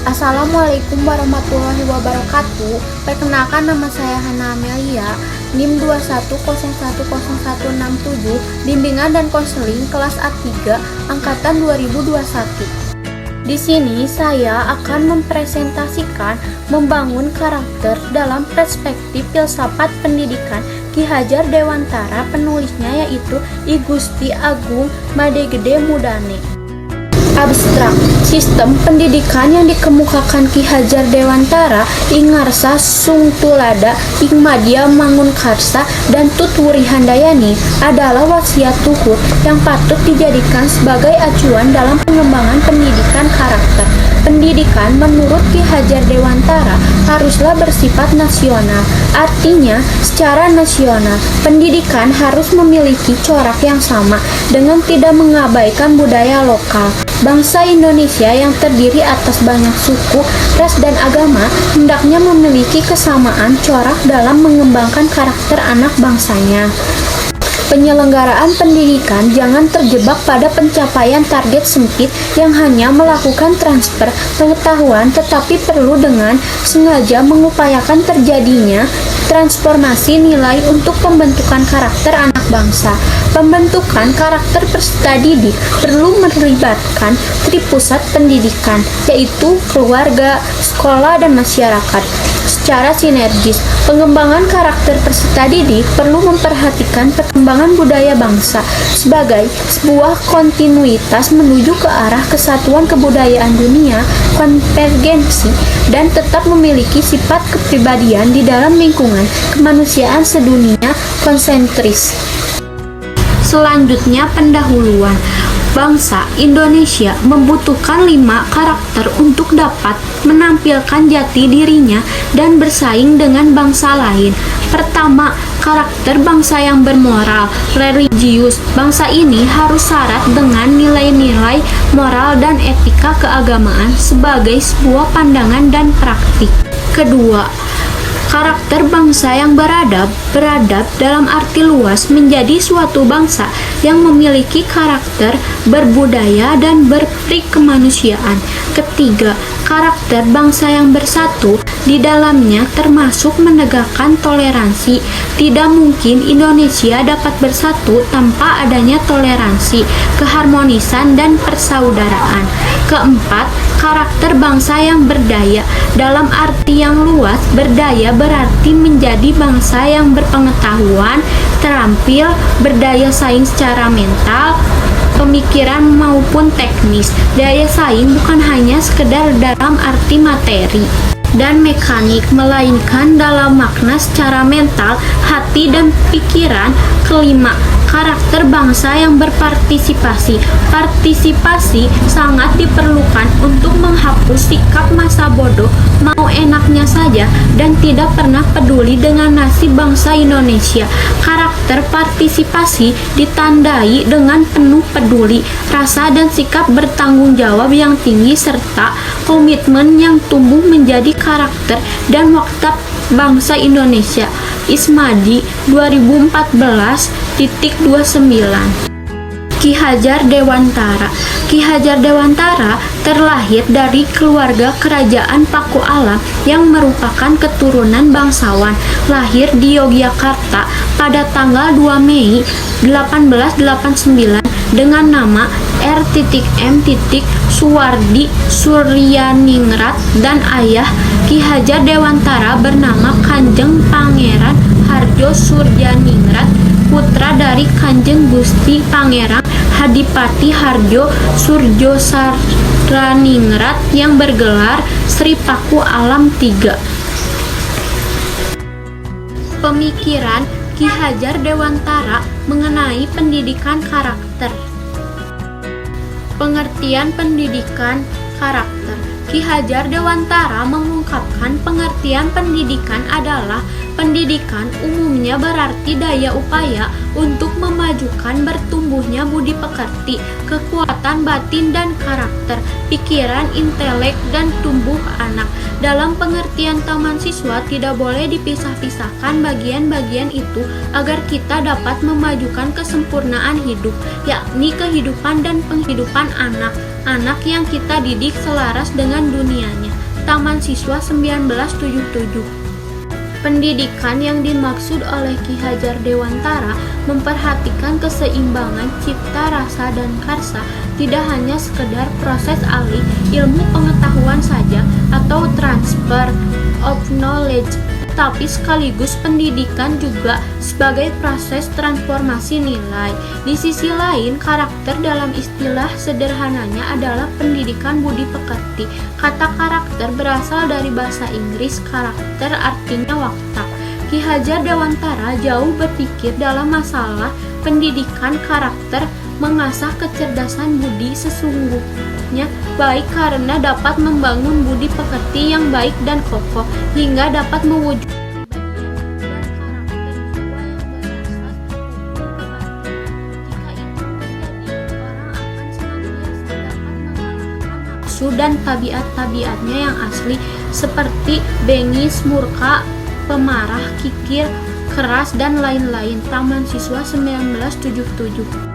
Assalamualaikum warahmatullahi wabarakatuh. Perkenalkan, nama saya Hana Amelia, NIM 210100167, Bimbingan dan Konseling kelas A3 angkatan 2021. Di sini saya akan mempresentasikan membangun karakter dalam perspektif filsafat pendidikan Ki Hajar Dewantara. Penulisnya yaitu I Gusti Agung Madegede Mudane. Abstrak, sistem pendidikan yang dikemukakan Ki Hajar Dewantara ing ngarsa Sungtulada ing Madya Mangunkarsa dan Tutwuri Handayani adalah wasiat luhur yang patut dijadikan sebagai acuan dalam pengembangan pendidikan karakter. Pendidikan menurut Ki Hajar Dewantara haruslah bersifat nasional. Artinya, secara nasional, pendidikan harus memiliki corak yang sama dengan tidak mengabaikan budaya lokal. Bangsa Indonesia yang terdiri atas banyak suku, ras, dan agama hendaknya memiliki kesamaan corak dalam mengembangkan karakter anak bangsanya. Penyelenggaraan pendidikan jangan terjebak pada pencapaian target sempit yang hanya melakukan transfer pengetahuan, tetapi perlu dengan sengaja mengupayakan terjadinya transformasi nilai untuk pembentukan karakter anak bangsa. Pembentukan karakter peserta didik perlu melibatkan tripusat pendidikan, yaitu keluarga, sekolah, dan masyarakat. Secara sinergis, pengembangan karakter peserta didik perlu memperhatikan perkembangan budaya bangsa sebagai sebuah kontinuitas menuju ke arah kesatuan kebudayaan dunia, konvergensi, dan tetap memiliki sifat kepribadian di dalam lingkungan kemanusiaan sedunia konsentris. Selanjutnya, pendahuluan. Bangsa Indonesia membutuhkan 5 karakter untuk dapat menampilkan jati dirinya dan bersaing dengan bangsa lain. Pertama, karakter bangsa yang bermoral, religius. Bangsa ini harus syarat dengan nilai-nilai moral dan etika keagamaan sebagai sebuah pandangan dan praktik. Kedua, karakter bangsa yang beradab dalam arti luas menjadi suatu bangsa yang memiliki karakter berbudaya dan berprikemanusiaan. Ketiga, karakter bangsa yang bersatu di dalamnya termasuk menegakkan toleransi. Tidak mungkin Indonesia dapat bersatu tanpa adanya toleransi, keharmonisan, dan persaudaraan. Keempat, karakter bangsa yang berdaya. Dalam arti yang luas, berdaya berarti menjadi bangsa yang berpengetahuan, terampil, berdaya saing secara mental, pemikiran maupun teknis. Daya saing bukan hanya sekedar dalam arti materi dan mekanik, melainkan dalam makna secara mental, hati, dan pikiran. Kelima, karakter bangsa yang berpartisipasi. Partisipasi sangat diperlukan untuk menghapus sikap masa bodoh, mau enaknya saja, dan tidak pernah peduli dengan nasib bangsa Indonesia. Karakter partisipasi ditandai dengan penuh peduli, rasa dan sikap bertanggung jawab yang tinggi, serta komitmen yang tumbuh menjadi karakter dan watak bangsa Indonesia. Ismadi 2014.29. Ki Hajar Dewantara. Ki Hajar Dewantara terlahir dari keluarga kerajaan Paku Alam yang merupakan keturunan bangsawan. Lahir di Yogyakarta pada tanggal 2 Mei 1889 dengan nama R.M. Suwardi Suryaningrat, dan ayah Ki Hajar Dewantara bernama Kanjeng Pangeran Harjo Suryaningrat, putra dari Kanjeng Gusti Pangeran Hadipati Harjo Surjosaraningrat yang bergelar Sri Paku Alam III. Pemikiran Ki Hajar Dewantara mengenai pendidikan karakter. Pengertian pendidikan karakter. Ki Hajar Dewantara mengungkapkan pengertian pendidikan adalah pendidikan umumnya berarti daya upaya untuk memajukan bertumbuhnya budi pekerti, kekuatan batin dan karakter, pikiran, intelek, dan tumbuh anak. Dalam pengertian taman siswa tidak boleh dipisah-pisahkan bagian-bagian itu agar kita dapat memajukan kesempurnaan hidup, yakni kehidupan dan penghidupan anak yang kita didik selaras dengan dunianya. Taman Siswa 1977. Pendidikan yang dimaksud oleh Ki Hajar Dewantara memperhatikan keseimbangan cipta, rasa, dan karsa, tidak hanya sekedar proses alih ilmu pengetahuan saja atau transfer of knowledge, tapi sekaligus pendidikan juga sebagai proses transformasi nilai. Di sisi lain, karakter dalam istilah sederhananya adalah pendidikan budi pekerti. Kata karakter berasal dari bahasa Inggris karakter, artinya watak. Ki Hajar Dewantara jauh berpikir dalam masalah pendidikan karakter, mengasah kecerdasan budi sesungguhnya baik karena dapat membangun budi pekerti yang baik dan kokoh hingga dapat mewujudkan dan tabiat-tabiatnya yang asli seperti bengis, murka, pemarah, kikir, keras, dan lain-lain. Taman Siswa 1977.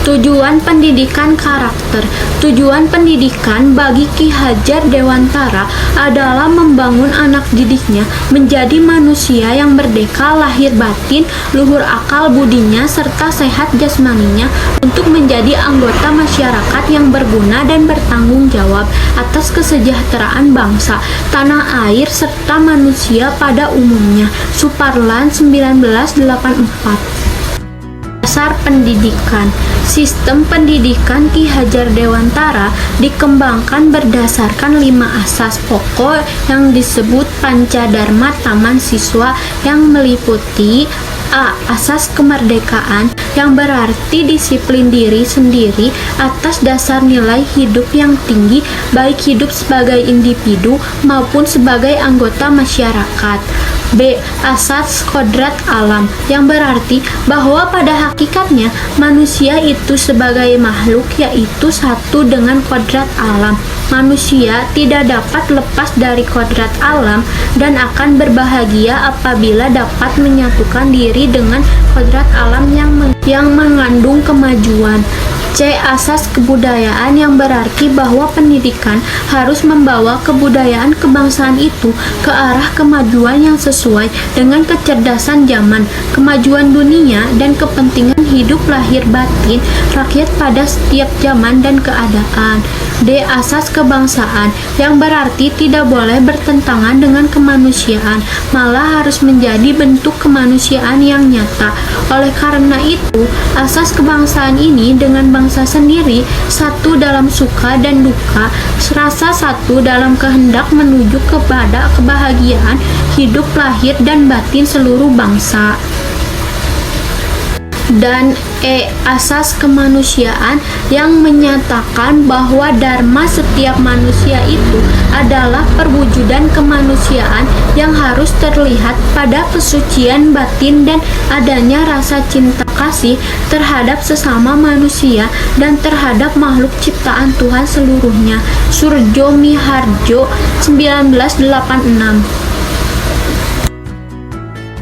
Tujuan pendidikan karakter. Tujuan pendidikan bagi Ki Hajar Dewantara adalah membangun anak didiknya menjadi manusia yang merdeka lahir batin, luhur akal budinya, serta sehat jasmaninya untuk menjadi anggota masyarakat yang berguna dan bertanggung jawab atas kesejahteraan bangsa, tanah air, serta manusia pada umumnya. Suparlan 1984. Dasar pendidikan. Sistem pendidikan Ki Hajar Dewantara dikembangkan berdasarkan 5 asas pokok yang disebut Pancadharma Taman Siswa yang meliputi A. Asas kemerdekaan, yang berarti disiplin diri sendiri atas dasar nilai hidup yang tinggi, baik hidup sebagai individu maupun sebagai anggota masyarakat. B. Asas kodrat alam, yang berarti bahwa pada hakikatnya manusia itu sebagai makhluk yaitu satu dengan kodrat alam. Manusia tidak dapat lepas dari kodrat alam dan akan berbahagia apabila dapat menyatukan diri dengan kodrat alam yang mengandung kemajuan. C. Asas kebudayaan, yang berarti bahwa pendidikan harus membawa kebudayaan kebangsaan itu ke arah kemajuan yang sesuai dengan kecerdasan zaman, kemajuan dunia, dan kepentingan hidup lahir batin rakyat pada setiap zaman dan keadaan. D. Asas kebangsaan, yang berarti tidak boleh bertentangan dengan kemanusiaan, malah harus menjadi bentuk kemanusiaan yang nyata. Oleh karena itu, asas kebangsaan ini dengan bangsa sendiri, satu dalam suka dan duka, serasa satu dalam kehendak menuju kepada kebahagiaan hidup lahir dan batin seluruh bangsa. Dan E. Asas kemanusiaan, yang menyatakan bahwa dharma setiap manusia itu adalah perwujudan kemanusiaan yang harus terlihat pada kesucian batin dan adanya rasa cinta kasih terhadap sesama manusia dan terhadap makhluk ciptaan Tuhan seluruhnya. Surjo Miharjo 1986.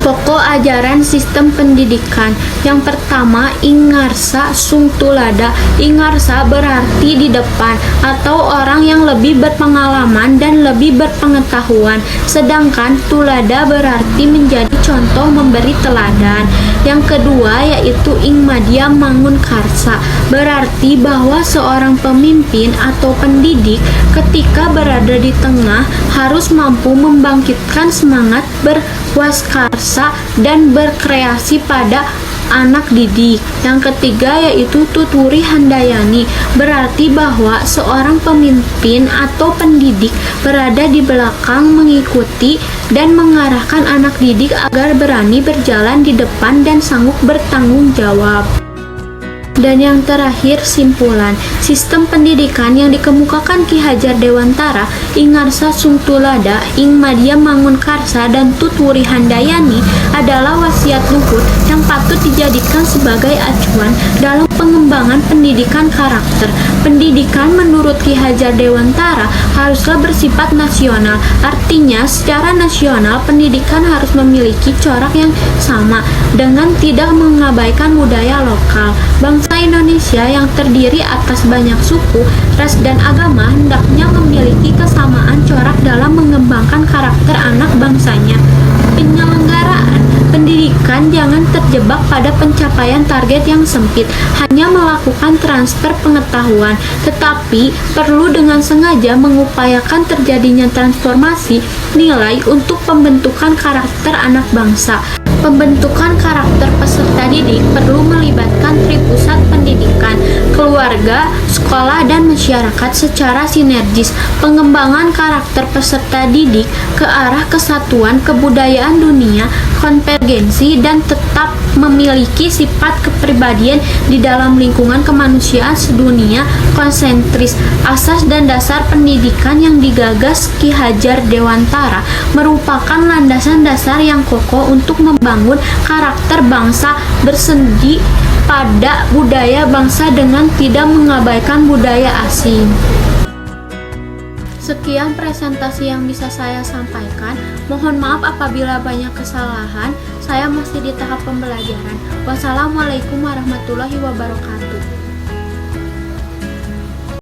Pokok ajaran sistem pendidikan. Yang pertama, ingarsa sung tulada. Ingarsa berarti di depan atau orang yang lebih berpengalaman dan lebih berpengetahuan, sedangkan tulada berarti menjadi contoh, memberi teladan. Yang kedua yaitu ingmadya mangun karsa, berarti bahwa seorang pemimpin atau pendidik ketika berada di tengah harus mampu membangkitkan semangat berwaskarsa dan berkreasi pada anak didik. Yang ketiga yaitu tuturi handayani, berarti bahwa seorang pemimpin atau pendidik berada di belakang mengikuti dan mengarahkan anak didik agar berani berjalan di depan dan sanggup bertanggung jawab. Dan yang terakhir, simpulan. Sistem pendidikan yang dikemukakan Ki Hajar Dewantara, Ingarsa Sungtulada, Ingmadya Mangun Karsa, dan Tutwuri Handayani adalah wasiat luhur yang patut dijadikan sebagai acuan dalam pengembangan pendidikan karakter. Pendidikan menurut Ki Hajar Dewantara haruslah bersifat nasional, artinya secara nasional pendidikan harus memiliki corak yang sama dengan tidak mengabaikan budaya lokal. Bangsa Indonesia yang terdiri atas banyak suku, ras, dan agama hendaknya memiliki kesamaan corak terjebak pada pencapaian target yang sempit, hanya melakukan transfer pengetahuan, tetapi perlu dengan sengaja mengupayakan terjadinya transformasi nilai untuk pembentukan karakter anak bangsa. Pembentukan karakter peserta didik perlu melibatkan tripusat pendidikan, keluarga, sekolah, dan masyarakat secara sinergis. Pengembangan karakter peserta didik ke arah kesatuan kebudayaan dunia, konvergensi, dan tetap memiliki sifat kepribadian di dalam lingkungan kemanusiaan sedunia konsentris. Asas dan dasar pendidikan yang digagas Ki Hajar Dewantara merupakan landasan dasar yang kokoh untuk membangun karakter bangsa bersendi pada budaya bangsa dengan tidak mengabaikan budaya asing. Sekian presentasi yang bisa saya sampaikan. Mohon maaf apabila banyak kesalahan. Saya masih di tahap pembelajaran. Wassalamualaikum warahmatullahi wabarakatuh.